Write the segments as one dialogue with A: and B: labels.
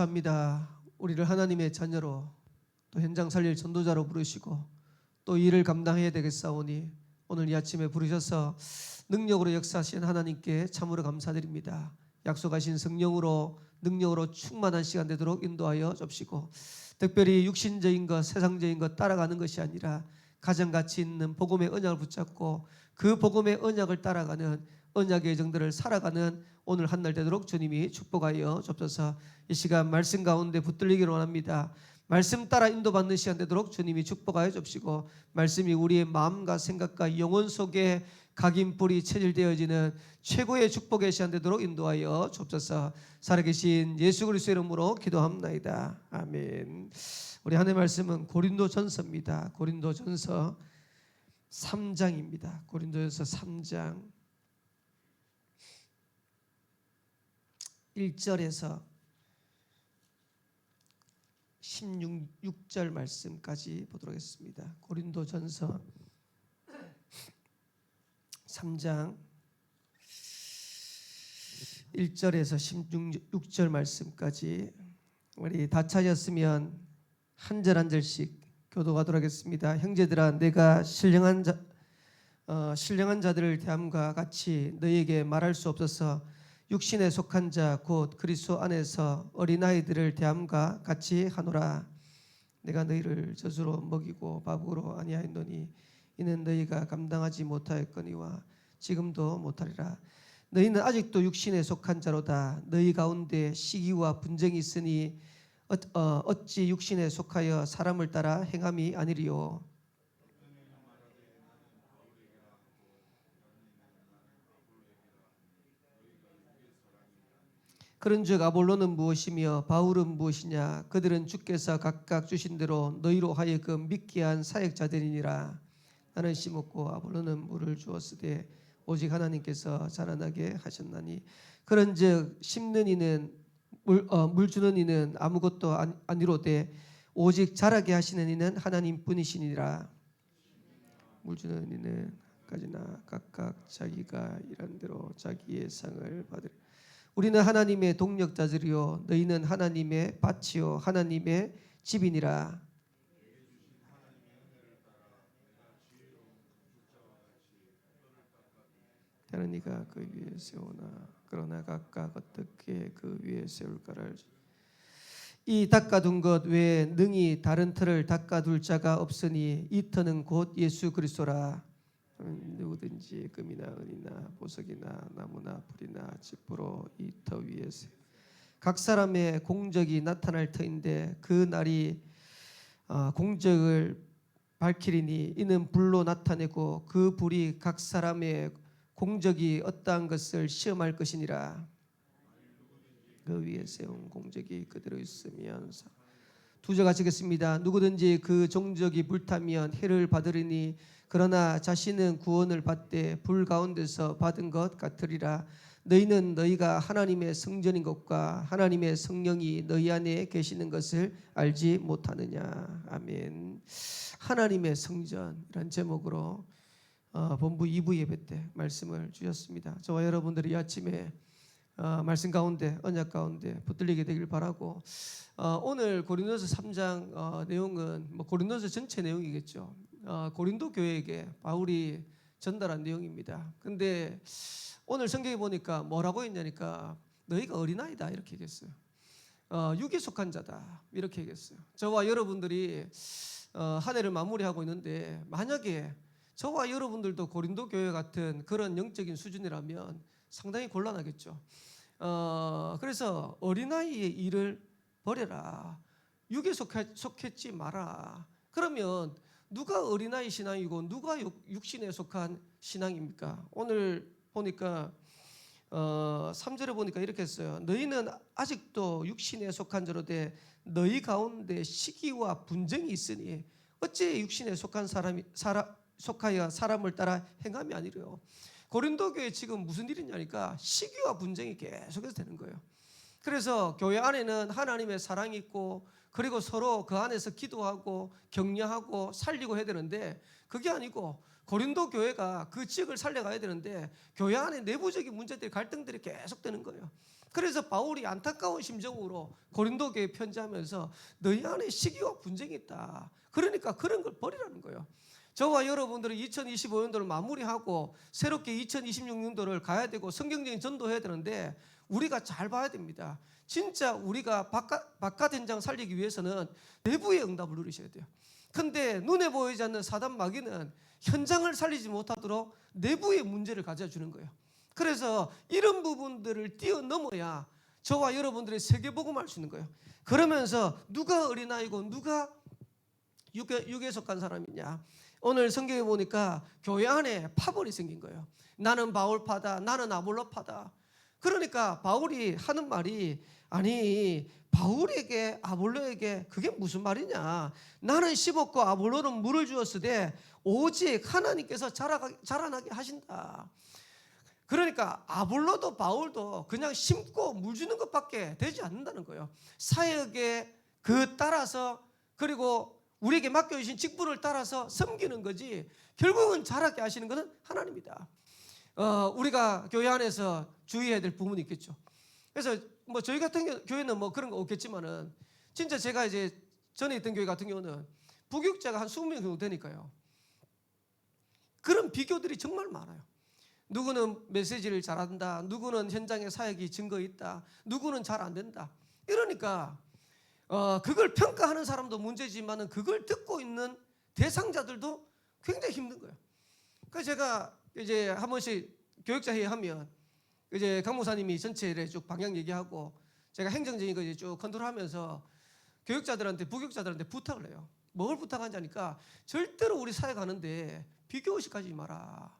A: 합니다. 우리를 하나님의 자녀로 또 현장 살릴 전도자로 부르시고 또 일을 감당해야 되겠사오니 오늘 이 아침에 부르셔서 능력으로 역사하신 하나님께 참으로 감사드립니다. 약속하신 성령으로 능력으로 충만한 시간 되도록 인도하여 줍시고 특별히 육신적인 것 세상적인 것 따라가는 것이 아니라 가장 가치 있는 복음의 언약을 붙잡고 그 복음의 언약을 따라가는 언약의 정들을 살아가는 오늘 한 날 되도록 주님이 축복하여 줍소서. 이 시간 말씀 가운데 붙들리기를 원합니다. 말씀 따라 인도받는 시간 되도록 주님이 축복하여 줍시고 말씀이 우리의 마음과 생각과 영혼 속에 각인뿌리 체질되어지는 최고의 축복의 시간 되도록 인도하여 줍소서. 살아계신 예수 그리스도의 이름으로 기도합나이다. 아멘. 우리 하나님의 말씀은 고린도전서입니다. 고린도전서 3장입니다. 고린도전서 3장 1절에서 16절 말씀까지 보도록 하겠습니다. 고린도전서 3장 1절에서 16절 말씀까지 우리 다 찾았으면 한 절 한 절씩 교도하도록 하겠습니다. 형제들아, 내가 신령한 자들을 대함과 같이 너희에게 말할 수 없어서 육신에 속한 자 곧 그리스도 안에서 어린아이들을 대함과 같이 하노라. 내가 너희를 젖으로 먹이고 밥으로 아니하였노니 이는 너희가 감당하지 못하였거니와 지금도 못하리라. 너희는 아직도 육신에 속한 자로다. 너희 가운데 시기와 분쟁이 있으니 어찌 육신에 속하여 사람을 따라 행함이 아니리요. 그런즉 아볼로는 무엇이며 바울은 무엇이냐? 그들은 주께서 각각 주신 대로 너희로 하여금 믿게 한 사역자들이니라. 나는 심었고 아볼로는 물을 주었으되 오직 하나님께서 자라나게 하셨나니. 그런즉 심는 이는 물 주는 이는 아무것도 아니로되 오직 자라게 하시는 이는 하나님뿐이시니라. 물 주는 이는 까지나 각각 자기가 일한 대로 자기의 상을 받으리라. 우리는 하나님의 동력자들이요 너희는 하나님의 밭이요 하나님의 집이니라. 때는 네가 그 위에 세우나 그러나 각각 어떻게 그 위에 세울까를 이 닦아둔 것 외에 능히 다른 터를 닦아둘 자가 없으니 이 터는 곧 예수 그리스도라. 누구든지 금이나 은이나 보석이나 나무나 풀이나 짚으로 이 터 위에 각 사람의 공적이 나타날 터인데 그 날이 공적을 밝히리니 이는 불로 나타내고 그 불이 각 사람의 공적이 어떠한 것을 시험할 것이니라. 그 위에 세운 공적이 그대로 있으면 두 절 가시겠습니다. 누구든지 그 종적이 불타면 해를 받으리니 그러나 자신은 구원을 받되 불 가운데서 받은 것 같으리라. 너희는 너희가 하나님의 성전인 것과 하나님의 성령이 너희 안에 계시는 것을 알지 못하느냐. 아멘. 하나님의 성전이란 제목으로 본부 2부 예배 때 말씀을 주셨습니다. 저와 여러분들이 이 아침에 말씀 가운데 언약 가운데 붙들리게 되길 바라고 오늘 고린도서 3장 내용은 고린도서 전체 내용이겠죠. 고린도 교회에게 바울이 전달한 내용입니다. 근데 오늘 성경에 보니까 뭐라고 했냐니까 너희가 어린아이다 이렇게 얘기했어요. 육에 속한 자다 이렇게 얘기했어요. 저와 여러분들이 한 해를 마무리하고 있는데 만약에 저와 여러분들도 고린도 교회 같은 그런 영적인 수준이라면 상당히 곤란하겠죠. 그래서 어린아이의 일을 버려라. 육에 속했지 마라. 그러면 누가 어린아이 신앙이고 누가 육신에 속한 신앙입니까? 오늘 보니까 3절에 보니까 이렇게 했어요. 너희는 아직도 육신에 속한 자로되 너희 가운데 시기와 분쟁이 있으니 어찌 육신에 속한 속하여 사람을 따라 행함이 아니래요. 고린도 교회 지금 무슨 일이냐니까 시기와 분쟁이 계속해서 되는 거예요. 그래서 교회 안에는 하나님의 사랑이 있고 그리고 서로 그 안에서 기도하고 격려하고 살리고 해야 되는데 그게 아니고 고린도 교회가 그 지역을 살려가야 되는데 교회 안에 내부적인 문제들이 갈등들이 계속되는 거예요. 그래서 바울이 안타까운 심정으로 고린도 교회에 편지하면서 너희 안에 시기와 분쟁이 있다. 그러니까 그런 걸 버리라는 거예요. 저와 여러분들은 2025년도를 마무리하고 새롭게 2026년도를 가야 되고 성경적인 전도해야 되는데 우리가 잘 봐야 됩니다. 진짜 우리가 바깥 현장 살리기 위해서는 내부의 응답을 누리셔야 돼요. 근데 눈에 보이지 않는 사단 마귀는 현장을 살리지 못하도록 내부의 문제를 가져주는 거예요. 그래서 이런 부분들을 뛰어넘어야 저와 여러분들의 세계복음을 할 수 있는 거예요. 그러면서 누가 어린아이고 누가 육에 속한 사람이냐. 오늘 성경에 보니까 교회 안에 파벌이 생긴 거예요. 나는 바울파다, 나는 아볼로파다. 그러니까 바울이 하는 말이 아니 바울에게 아볼로에게 그게 무슨 말이냐. 나는 심었고 아볼로는 물을 주었으되 오직 하나님께서 자라나게 하신다. 그러니까 아볼로도 바울도 그냥 심고 물 주는 것밖에 되지 않는다는 거예요. 사역에 그 따라서 그리고 우리에게 맡겨주신 직분을 따라서 섬기는 거지 결국은 자라게 하시는 것은 하나님이다. 우리가 교회 안에서 주의해야 될 부분이 있겠죠. 그래서 뭐 저희 같은 교회는 뭐 그런 거 없겠지만은 진짜 제가 이제 전에 있던 교회 같은 경우는 부교육자가 한 20명 정도 되니까요. 그런 비교들이 정말 많아요. 누구는 메시지를 잘한다. 누구는 현장에 사역이 증거 있다. 누구는 잘 안 된다. 이러니까 그걸 평가하는 사람도 문제지만은 그걸 듣고 있는 대상자들도 굉장히 힘든 거예요. 그래서 제가 이제 한 번씩 교육자 회의 하면 이제 강 목사님이 전체를 쭉 방향 얘기하고 제가 행정적인 거 이제 쭉 컨트롤하면서 교육자들한테 부교육자들한테 부탁을 해요. 뭘 부탁하는지 하니까 절대로 우리 사역하는데 비교의식 가지지 마라.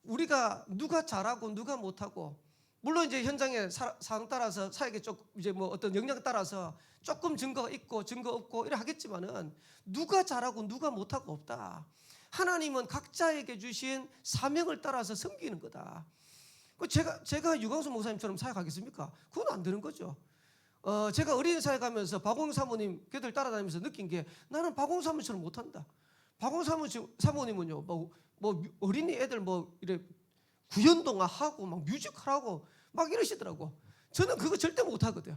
A: 우리가 누가 잘하고 누가 못하고 물론 이제 현장의 상황 따라서 사역에 좀 이제 뭐 어떤 역량 따라서 조금 증거가 있고 증거 없고 이래 하겠지만은 누가 잘하고 누가 못하고 없다. 하나님은 각자에게 주신 사명을 따라서 섬기는 거다. 제가 유광수 목사님처럼 사역하겠습니까? 그건 안 되는 거죠. 제가 어린이 사역하면서 박홍 사모님 걔들 따라다니면서 느낀 게 나는 박홍 사모님처럼 못한다. 박홍 사모님은요 뭐 어린이 애들 뭐 이래 구연동화 하고 막 뮤지컬하고 막 이러시더라고. 저는 그거 절대 못하거든요.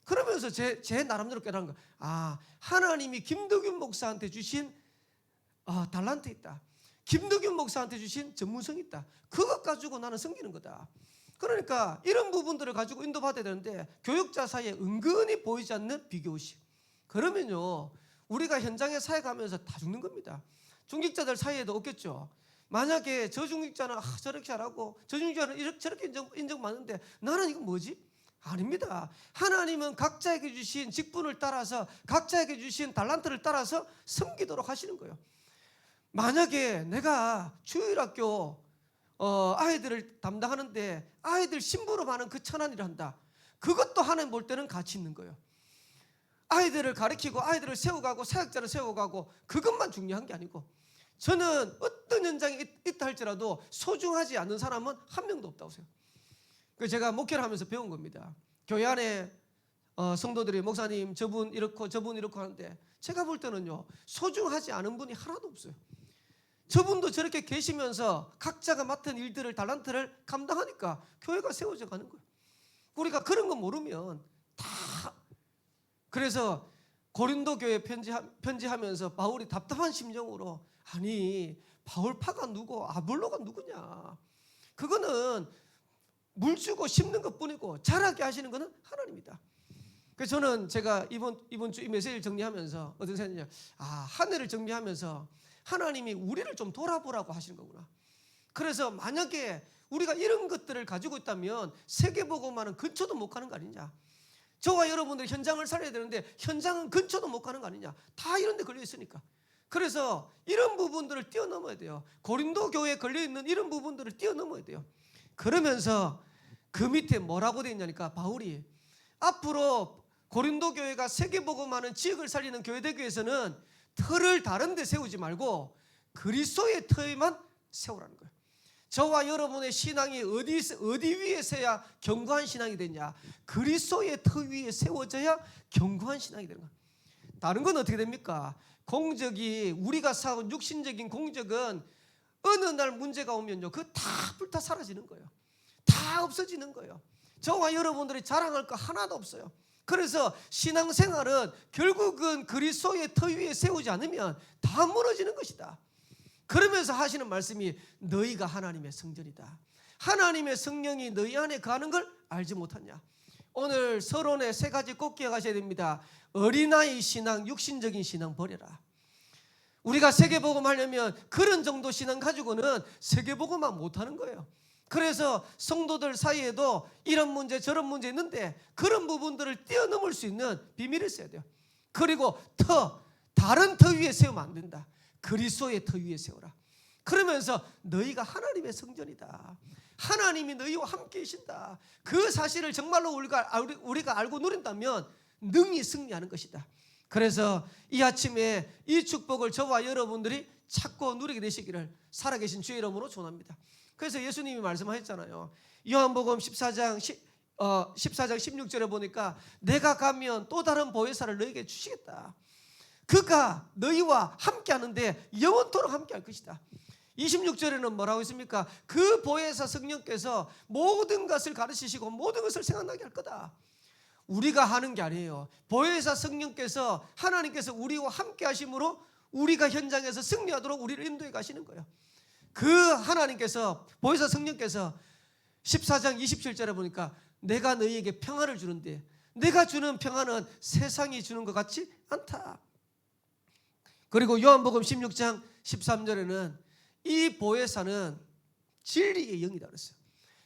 A: 그러면서 제 나름대로 깨달은 거. 아, 하나님이 김덕윤 목사한테 주신 달란트 있다. 김덕윤 목사한테 주신 전문성이 있다. 그것 가지고 나는 섬기는 거다. 그러니까 이런 부분들을 가지고 인도받아야 되는데 교육자 사이에 은근히 보이지 않는 비교의식. 그러면요 우리가 현장에 사역하면서 다 죽는 겁니다. 중직자들 사이에도 없겠죠. 만약에 저 중직자는 저렇게 잘하고 저 중직자는 저렇게 인정받는데 나는 이건 뭐지? 아닙니다. 하나님은 각자에게 주신 직분을 따라서 각자에게 주신 달란트를 따라서 섬기도록 하시는 거예요. 만약에 내가 주일학교 아이들을 담당하는데 아이들 심부름하는 그 천한 일을 한다. 그것도 하나님 볼 때는 가치 있는 거예요. 아이들을 가르치고 아이들을 세워가고 사역자를 세워가고 그것만 중요한 게 아니고 저는 어떤 현장에 있다 할지라도 소중하지 않는 사람은 한 명도 없다고 생각해요. 그래서 제가 목회를 하면서 배운 겁니다. 교회 안에 성도들이 목사님 저분 이렇고 저분 이렇고 하는데 제가 볼 때는요 소중하지 않은 분이 하나도 없어요. 저분도 저렇게 계시면서 각자가 맡은 일들을 달란트를 감당하니까 교회가 세워져 가는 거예요. 우리가 그런 거 모르면 다 그래서 고린도 교회 편지하면서 바울이 답답한 심정으로 아니 바울파가 누구 아볼로가 누구냐. 그거는 물 주고 심는 것뿐이고 자라게 하시는 것은 하나님이다. 그래서 저는 제가 이번 주 이 메시지를 정리하면서 어떤 생각이냐. 한 해를 정리하면서 하나님이 우리를 좀 돌아보라고 하시는 거구나. 그래서 만약에 우리가 이런 것들을 가지고 있다면 세계복음화는 근처도 못 가는 거 아니냐. 저와 여러분들이 현장을 살려야 되는데 현장은 근처도 못 가는 거 아니냐. 다 이런 데 걸려 있으니까. 그래서 이런 부분들을 뛰어넘어야 돼요. 고린도 교회에 걸려있는 이런 부분들을 뛰어넘어야 돼요. 그러면서 그 밑에 뭐라고 되어 있냐니까 바울이 앞으로 고린도 교회가 세계복음하는 지역을 살리는 교회 되기 위해서는 터를 다른 데 세우지 말고 그리스도의 터에만 세우라는 거예요. 저와 여러분의 신앙이 어디 위에 서야 견고한 신앙이 되냐. 그리스도의 터 위에 세워져야 견고한 신앙이 되는 거예요. 다른 건 어떻게 됩니까? 공적이 우리가 쌓은 육신적인 공적은 어느 날 문제가 오면요 그거 다 불타 사라지는 거예요. 다 없어지는 거예요. 저와 여러분들이 자랑할 거 하나도 없어요. 그래서 신앙생활은 결국은 그리스도의 터 위에 세우지 않으면 다 무너지는 것이다. 그러면서 하시는 말씀이 너희가 하나님의 성전이다. 하나님의 성령이 너희 안에 가는 걸 알지 못하냐. 오늘 서론에 세 가지 꼭 기억하셔야 됩니다. 어린아이 신앙, 육신적인 신앙 버려라. 우리가 세계복음 하려면 그런 정도 신앙 가지고는 세계복음만 못하는 거예요. 그래서 성도들 사이에도 이런 문제 저런 문제 있는데 그런 부분들을 뛰어넘을 수 있는 비밀을 써야 돼요. 그리고 다른 터 위에 세우면 안 된다. 그리스도의 터 위에 세우라. 그러면서 너희가 하나님의 성전이다. 하나님이 너희와 함께 계신다. 그 사실을 정말로 우리가 알고 누린다면 능히 승리하는 것이다. 그래서 이 아침에 이 축복을 저와 여러분들이 찾고 누리게 되시기를 살아계신 주의 이름으로 축원합니다. 그래서 예수님이 말씀하셨잖아요. 요한복음 14장 16절에 보니까 내가 가면 또 다른 보혜사를 너희에게 주시겠다. 그가 너희와 함께 하는데 영원토록 함께 할 것이다. 26절에는 뭐라고 했습니까? 그 보혜사 성령께서 모든 것을 가르치시고 모든 것을 생각나게 할 거다. 우리가 하는 게 아니에요. 보혜사 성령께서 하나님께서 우리와 함께 하심으로 우리가 현장에서 승리하도록 우리를 인도해 가시는 거예요. 그 하나님께서 보혜사 성령께서 14장 27절에 보니까 내가 너희에게 평안을 주는데 내가 주는 평안은 세상이 주는 것 같지 않다. 그리고 요한복음 16장 13절에는 이 보혜사는 진리의 영이다 그랬어요.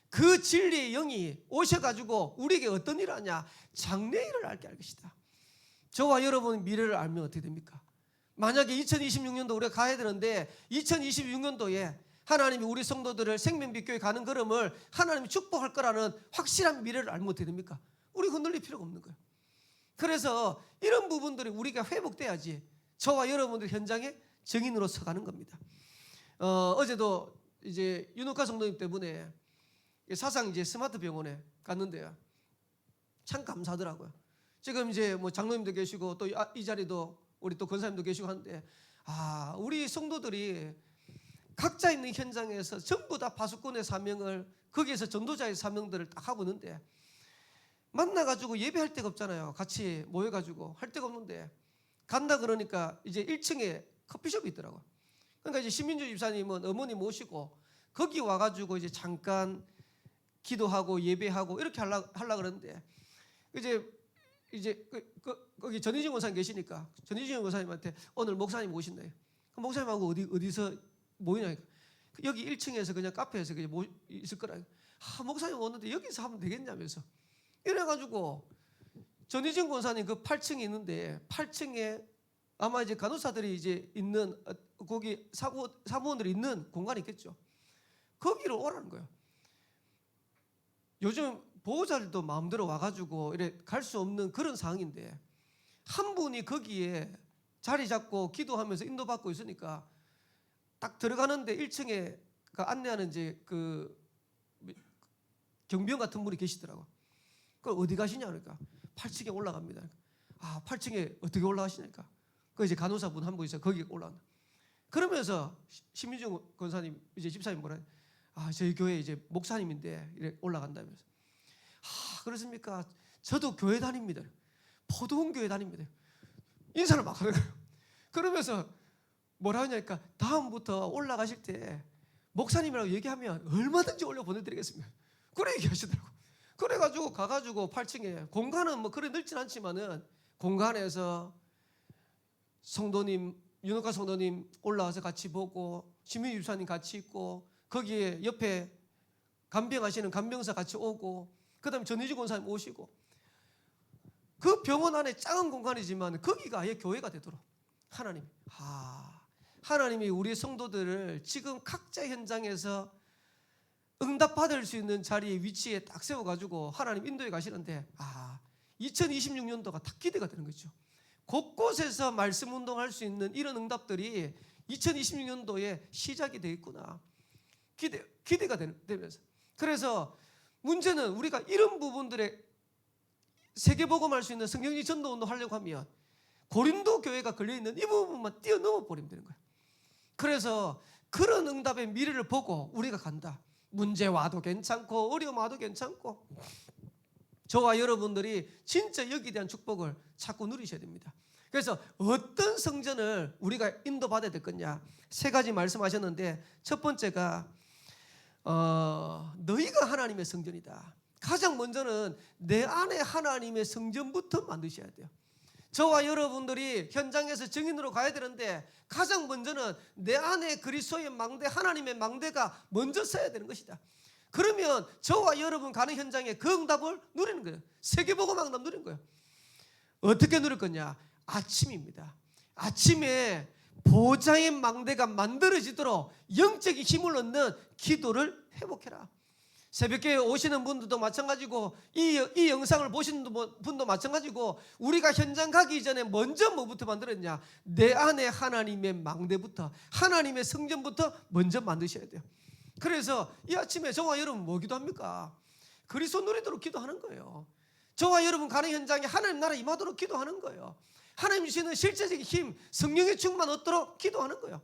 A: 그 진리의 영이 오셔가지고 우리에게 어떤 일을 하냐? 장래일을 알게 할 것이다. 저와 여러분 미래를 알면 어떻게 됩니까? 만약에 2026년도 우리가 가야 되는데 2026년도에 하나님이 우리 성도들을 생명빛교회 가는 걸음을 하나님이 축복할 거라는 확실한 미래를 알면 어떻게 됩니까? 우리 흔들릴 필요가 없는 거예요. 그래서 이런 부분들이 우리가 회복돼야지 저와 여러분들 현장에 증인으로 서가는 겁니다. 어제도 이제 윤옥화 성도님 때문에 사상 이제 스마트 병원에 갔는데요. 참 감사하더라고요. 지금 이제 뭐 장로님도 계시고 또 이 자리도 우리 또 권사님도 계시고 하는데 우리 성도들이 각자 있는 현장에서 전부 다 파수꾼의 사명을 거기에서 전도자의 사명들을 딱 하고 있는데 만나가지고 예배할 데가 없잖아요. 같이 모여가지고 할 데가 없는데 간다 그러니까 이제 1층에 커피숍이 있더라고요. 그러니까 이제 신민주 집사님은 어머니 모시고 거기 와가지고 이제 잠깐 기도하고 예배하고 이렇게 하려고 그러는데 이제 거기 전희진 권사님 계시니까 전희진 권사님한테 오늘 목사님 오신다. 목사님하고 어디서 모이냐? 여기 1층에서 그냥 카페에서 그냥 있을 거라. 목사님 오는데 여기서 하면 되겠냐면서 이래가지고 전희진 권사님 그 8층에 있는데 8층에 아마 이제 간호사들이 이제 있는 거기 사무원들이 있는 공간이 있겠죠. 거기로 오라는 거예요. 요즘 보호자들도 마음대로 와가지고 이래 갈 수 없는 그런 상황인데 한 분이 거기에 자리 잡고 기도하면서 인도받고 있으니까 딱 들어가는데 1층에 안내하는 이제 그 경비원 같은 분이 계시더라고. 그걸 어디 가시냐 그러니까 8층에 올라갑니다. 8층에 어떻게 올라가시냐니까. 그 이제 간호사분 한 분 있어요. 거기 올라간다. 그러면서 신민중 권사님 이제 집사님 뭐라? 저희 교회 이제 목사님인데 이래 올라간다면서. 그렇습니까? 저도 교회 다닙니다. 포도원 교회 다닙니다. 인사를 막 하는 거예요. 그러면서 뭐라 하냐니까 다음부터 올라가실 때 목사님이라고 얘기하면 얼마든지 올려 보내드리겠습니다. 그래 얘기하시더라고. 그래가지고 가가지고 8층에 공간은 뭐 그래 넓진 않지만은 공간에서 성도님 윤옥화 성도님 올라와서 같이 보고 신민주 집사님 같이 있고 거기에 옆에 간병하시는 간병사 같이 오고 그다음에 전희주 권사님 오시고 그 병원 안에 작은 공간이지만 거기가 아예 교회가 되도록 하나님이 우리 성도들을 지금 각자 현장에서 응답받을 수 있는 자리에 위치에 딱 세워가지고 하나님 인도해 가시는데 2026년도가 딱 기대가 되는 거죠. 곳곳에서 말씀 운동할 수 있는 이런 응답들이 2026년도에 시작이 되겠구나. 기대가 되면서. 그래서 문제는 우리가 이런 부분들에 세계복음할 수 있는 성경적 전도운동 하려고 하면 고린도 교회가 걸려있는 이 부분만 뛰어넘어 버리면 되는 거예요. 그래서 그런 응답의 미래를 보고 우리가 간다. 문제 와도 괜찮고 어려움 와도 괜찮고 저와 여러분들이 진짜 여기에 대한 축복을 자꾸 누리셔야 됩니다. 그래서 어떤 성전을 우리가 인도받아야 될 거냐, 세 가지 말씀하셨는데, 첫 번째가 너희가 하나님의 성전이다. 가장 먼저는 내 안에 하나님의 성전부터 만드셔야 돼요. 저와 여러분들이 현장에서 증인으로 가야 되는데 가장 먼저는 내 안에 그리스도의 망대, 하나님의 망대가 먼저 서야 되는 것이다. 그러면 저와 여러분 가는 현장에 그 응답을 누리는 거예요. 세계복음 응답 누리는 거예요. 어떻게 누릴 거냐? 아침입니다. 아침에 보좌의 망대가 만들어지도록 영적인 힘을 얻는 기도를 회복해라. 새벽에 오시는 분들도 마찬가지고 이 영상을 보시는 분도 마찬가지고 우리가 현장 가기 전에 먼저 뭐부터 만들었냐? 내 안에 하나님의 망대부터, 하나님의 성전부터 먼저 만드셔야 돼요. 그래서 이 아침에 저와 여러분 뭐 기도합니까? 그리스도 누리도록 기도하는 거예요. 저와 여러분 가는 현장에 하나님 나라 임하도록 기도하는 거예요. 하나님 주시는 실제적인 힘, 성령의 충만 얻도록 기도하는 거예요.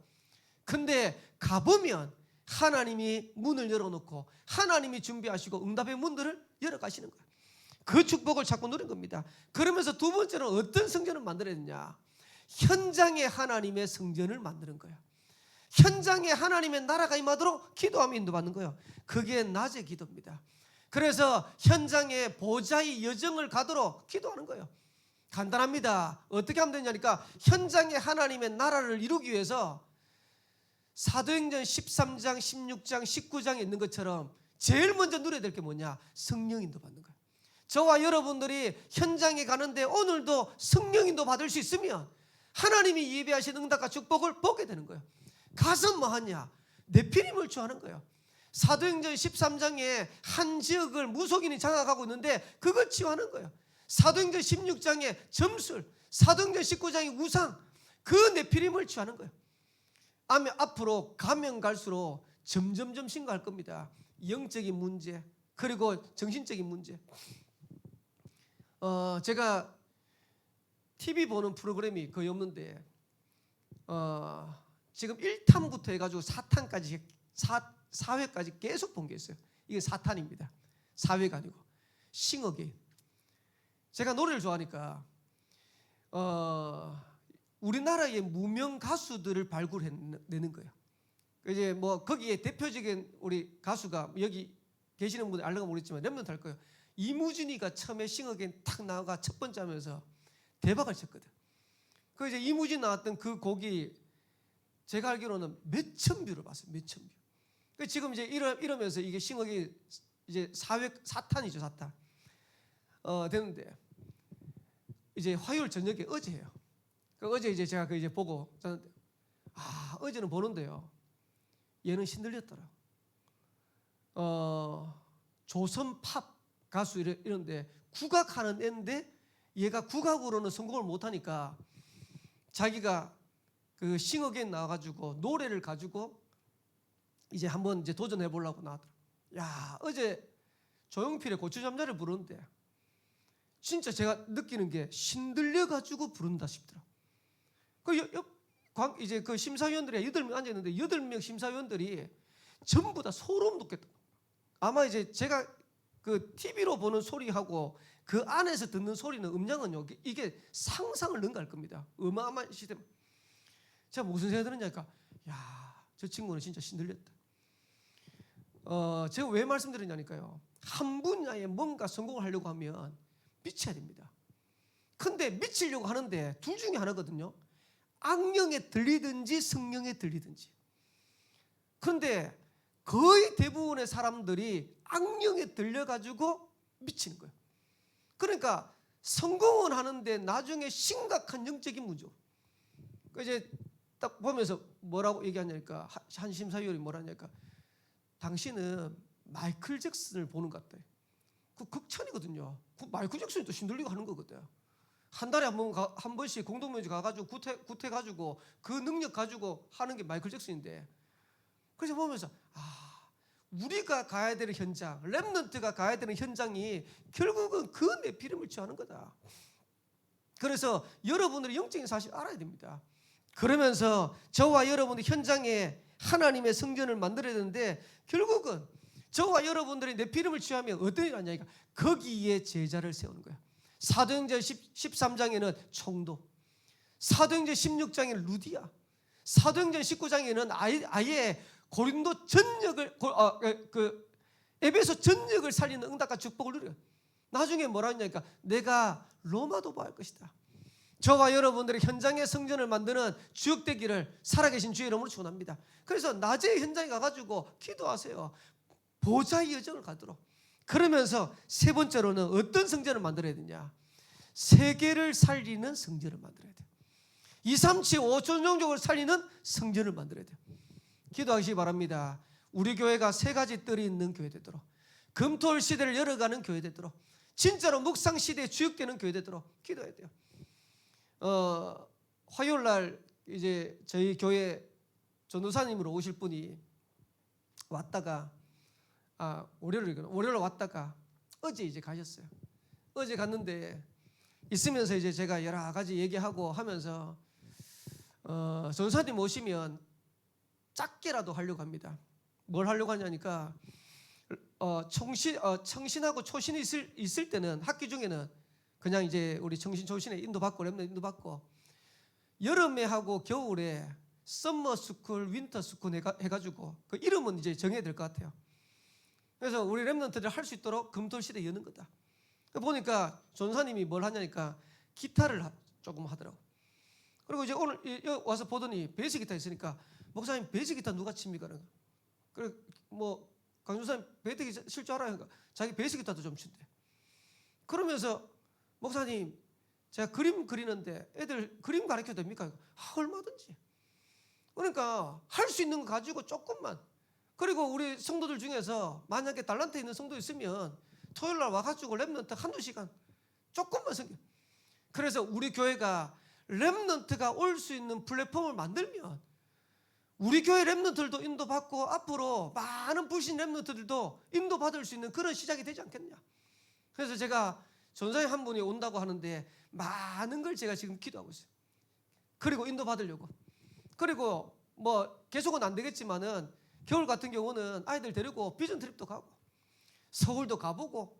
A: 근데 가보면 하나님이 문을 열어놓고 하나님이 준비하시고 응답의 문들을 열어가시는 거예요. 그 축복을 자꾸 누린 겁니다. 그러면서 두 번째는 어떤 성전을 만들어야 되냐? 현장에 하나님의 성전을 만드는 거예요. 현장에 하나님의 나라가 임하도록 기도하며 인도받는 거예요. 그게 낮의 기도입니다. 그래서 현장에 보좌의 여정을 가도록 기도하는 거예요. 간단합니다. 어떻게 하면 되냐니까 현장에 하나님의 나라를 이루기 위해서 사도행전 13장, 16장, 19장에 있는 것처럼 제일 먼저 누려야 될 게 뭐냐? 성령 인도 받는 거예요. 저와 여러분들이 현장에 가는데 오늘도 성령 인도 받을 수 있으면 하나님이 예배하신 응답과 축복을 보게 되는 거예요. 가서 뭐 하냐? 네피림을 주하는 거예요. 사도행전 13장에 한 지역을 무속인이 장악하고 있는데 그걸 치유하는 거예요. 사도행전 16장에 점술, 사도행전 19장에 우상, 그 네피림을 치유하는 거예요. 앞으로 가면 갈수록 점점 심각할 겁니다. 영적인 문제 그리고 정신적인 문제. 제가 TV 보는 프로그램이 거의 없는데 지금 1탄부터 해가지고 4탄까지 4회까지 계속 본 게 있어요. 이게 4탄입니다. 4회가 아니고 싱어게인. 제가 노래를 좋아하니까 우리나라의 무명 가수들을 발굴해내는 거예요. 이제 뭐 거기에 대표적인 우리 가수가 여기 계시는 분들 알려가 모르겠지만 랩런트 할 거예요. 이무진이가 처음에 싱어게인 탁 나와가 첫 번째 하면서 대박을 쳤거든. 그 이제 이무진 나왔던 그 곡이 제가 알기로는 몇천 뷰를 봤어요. 몇천 뷰. 그 지금 이제 이러면서 이게 싱어게인 이제 4탄이죠, 4탄. 되는데 이제 화요일 저녁에 어제예요. 어제 이제 제가 그 이제 보고 저는 어제는 보는데요. 얘는 신들렸더라. 조선 팝 가수 이런데 국악하는 애인데 얘가 국악으로는 성공을 못하니까 자기가 그 싱어게인 나와가지고 노래를 가지고 이제 한번 이제 도전해 보려고 나왔더라. 야, 어제 조용필의 고추잠자를 부르는데 진짜 제가 느끼는 게 신들려가지고 부른다 싶더라. 이제 그 심사위원들이 8명 앉아 있는데 8명 심사위원들이 전부 다 소름 돋겠다. 아마 이제 제가 그 TV로 보는 소리하고 그 안에서 듣는 소리는 음량은요, 이게 상상을 능가할 겁니다. 어마어마한 시스템. 제가 무슨 생각이 들었냐니까, 야, 저 친구는 진짜 신들렸다. 제가 왜 말씀드리냐니까요. 한 분야에 뭔가 성공을 하려고 하면 미쳐야 됩니다. 근데 미치려고 하는데 둘 중에 하나거든요. 악령에 들리든지 성령에 들리든지. 그런데 거의 대부분의 사람들이 악령에 들려가지고 미치는 거예요. 그러니까 성공은 하는데 나중에 심각한 영적인 문제. 이제 딱 보면서 뭐라고 얘기하냐니까 한 심사위원이 뭐라냐니까 당신은 마이클 잭슨을 보는 것 같다. 그 극찬이거든요. 그 마이클 잭슨이 또 신들리고 하는 거거든. 한 달에 한 번씩 공동묘지 가가지고 구태가지고 그 능력 가지고 하는 게 마이클 잭슨인데, 그래서 보면서 우리가 가야 되는 현장, 렘넌트가 가야 되는 현장이 결국은 그 네피림을 취하는 거다. 그래서 여러분들이 영적인 사실 알아야 됩니다. 그러면서 저와 여러분들 현장에 하나님의 성전을 만들어야 되는데 결국은 저와 여러분들이 내 피름을 취하면 어떤 일이 하냐니까 거기에 제자를 세우는 거야. 사도행전 13장에는 총독, 사도행전 16장에는 루디아, 사도행전 19장에는 아예 고린도 전역을 에베소 전역을 살리는 응답과 축복을 누려요. 나중에 뭐라 하냐니까 내가 로마 도보할 것이다. 저와 여러분들의 현장의 성전을 만드는 주역되기를 살아계신 주의 이름으로 축원합니다. 그래서 낮에 현장에 가가지고 기도하세요. 보좌의 여정을 가도록. 그러면서 세 번째로는 어떤 성전을 만들어야 되냐? 세계를 살리는 성전을 만들어야 돼요. 2, 3, 7, 5천 종족을 살리는 성전을 만들어야 돼요. 기도하시기 바랍니다. 우리 교회가 세 가지 뜰이 있는 교회 되도록, 금토일 시대를 열어가는 교회 되도록, 진짜로 묵상 시대에 주역되는 교회 되도록 기도해야 돼요. 화요일 날 이제 저희 교회 전도사님으로 오실 분이 왔다가 월요일 왔다가 어제 이제 가셨어요. 어제 갔는데 있으면서 이제 제가 여러 가지 얘기하고 하면서 전도사님 오시면 작게라도 하려고 합니다. 뭘 하려고 하냐니까 청신하고 초신이 있을 때는 학기 중에는 그냥 이제 우리 청신 초신에 인도받고 랩넌트 인도받고, 여름에 하고 겨울에 썸머 스쿨, 윈터 스쿨 해가지고 그 이름은 이제 정해야 될 것 같아요. 그래서 우리 랩넌트들 할 수 있도록 금토일시대 여는 거다. 보니까 전사님이 뭘 하냐니까 기타를 조금 하더라고. 그리고 이제 오늘 와서 보더니 베이스 기타 있으니까 목사님 베이스 기타 누가 칩니까? 그래 뭐 강준사님 베이스 기타 칠 줄 알아요? 그러니까 자기 베이스 기타도 좀 친대. 그러면서 목사님 제가 그림 그리는데 애들 그림 가르쳐도 됩니까? 얼마든지. 그러니까 할 수 있는 거 가지고 조금만. 그리고 우리 성도들 중에서 만약에 달란트 있는 성도 있으면 토요일 날 와가지고 랩넌트 한두 시간 조금만 섬겨. 그래서 우리 교회가 랩넌트가 올 수 있는 플랫폼을 만들면 우리 교회 랩넌트들도 인도받고 앞으로 많은 불신 랩넌트들도 인도받을 수 있는 그런 시작이 되지 않겠냐. 그래서 제가 전사님 한 분이 온다고 하는데 많은 걸 제가 지금 기도하고 있어요. 그리고 인도받으려고. 그리고 뭐 계속은 안 되겠지만은 겨울 같은 경우는 아이들 데리고 비전 트립도 가고 서울도 가보고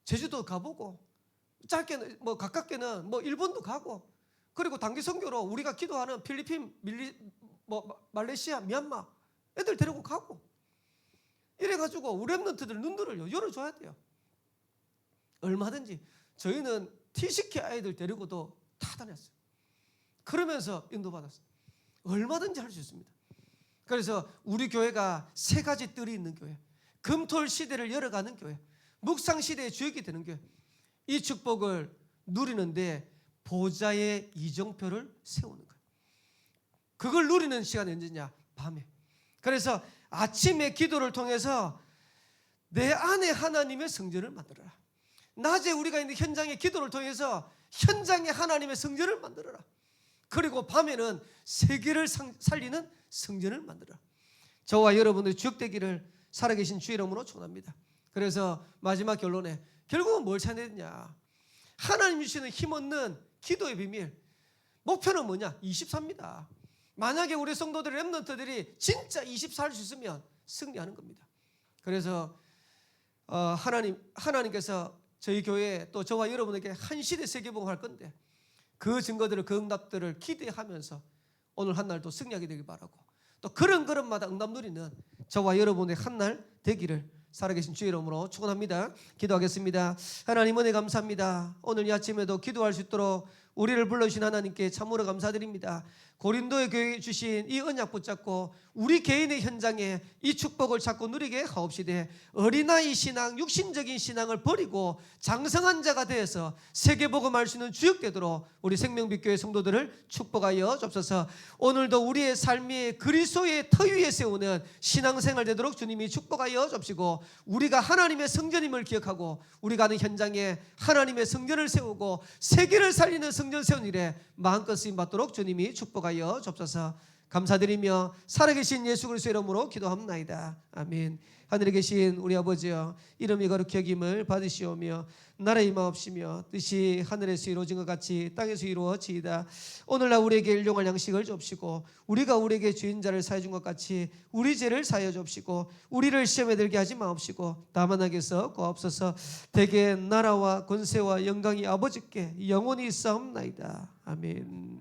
A: 제주도 가보고 짧게는 뭐 가깝게는 뭐 일본도 가고, 그리고 단기 선교로 우리가 기도하는 필리핀, 말레이시아, 미얀마 애들 데리고 가고 이래가지고 우리 랩넌트들 눈들을 열어줘야 돼요. 얼마든지. 저희는 티시키 아이들 데리고도 다 다녔어요. 그러면서 인도받았어요. 얼마든지 할 수 있습니다. 그래서 우리 교회가 세 가지 뜰이 있는 교회, 금토일 시대를 열어가는 교회, 묵상 시대의 주역이 되는 교회, 이 축복을 누리는데 보좌의 이정표를 세우는 거예요. 그걸 누리는 시간이 언제냐? 밤에. 그래서 아침에 기도를 통해서 내 안에 하나님의 성전을 만들어라. 낮에 우리가 있는 현장의 기도를 통해서 현장에 하나님의 성전을 만들어라. 그리고 밤에는 세계를 살리는 성전을 만들어라. 저와 여러분들의 주역되기를 살아계신 주의 이름으로 축원합니다. 그래서 마지막 결론에 결국은 뭘 찾아야 되냐? 하나님 주시는 힘없는 기도의 비밀. 목표는 뭐냐? 24입니다. 만약에 우리 성도들의 랩넌트들이 진짜 24 할 수 있으면 승리하는 겁니다. 그래서 하나님께서 저희 교회에 또 저와 여러분에게 한 시대 세계복음 할 건데 그 증거들을, 그 응답들을 기대하면서 오늘 한 날도 승리하게 되길 바라고, 또 그런 응답 누리는 저와 여러분의 한 날 되기를 살아계신 주의 이름으로 축원합니다. 기도하겠습니다. 하나님 은혜 감사합니다. 오늘 이 아침에도 기도할 수 있도록 우리를 불러주신 하나님께 참으로 감사드립니다. 고린도의 교회에 주신 이 언약 붙잡고 우리 개인의 현장에 이 축복을 자꾸 누리게 하옵시되, 어린아이 신앙, 육신적인 신앙을 버리고 장성한 자가 되어서 세계복음할 수 있는 주역되도록 우리 생명빛교회 성도들을 축복하여 주옵소서. 오늘도 우리의 삶이 그리스도의 터 위에 세우는 신앙생활 되도록 주님이 축복하여 주옵시고, 우리가 하나님의 성전임을 기억하고 우리가 하는 현장에 하나님의 성전을 세우고 세계를 살리는 성전 세운 일에 마음껏 쓰임 받도록 주님이 축복하여 주옵소서. 감사드리며 살아계신 예수 그리스도의 이름으로 기도합나이다. 아멘. 하늘에 계신 우리 아버지여, 이름이 거룩히 여김을 받으시오며 나라의 임하옵시며 뜻이 하늘에서 이루어진 것 같이 땅에서 이루어지이다. 오늘날 우리에게 일용할 양식을 줍시고 우리가 우리에게 주인자를 사해 준 것 같이 우리 죄를 사하여 줍시고 우리를 시험에 들게 하지 마옵시고 다만 악에서 구하옵소서. 대개 나라와 권세와 영광이 아버지께 영원히 있사옵나이다. 아멘.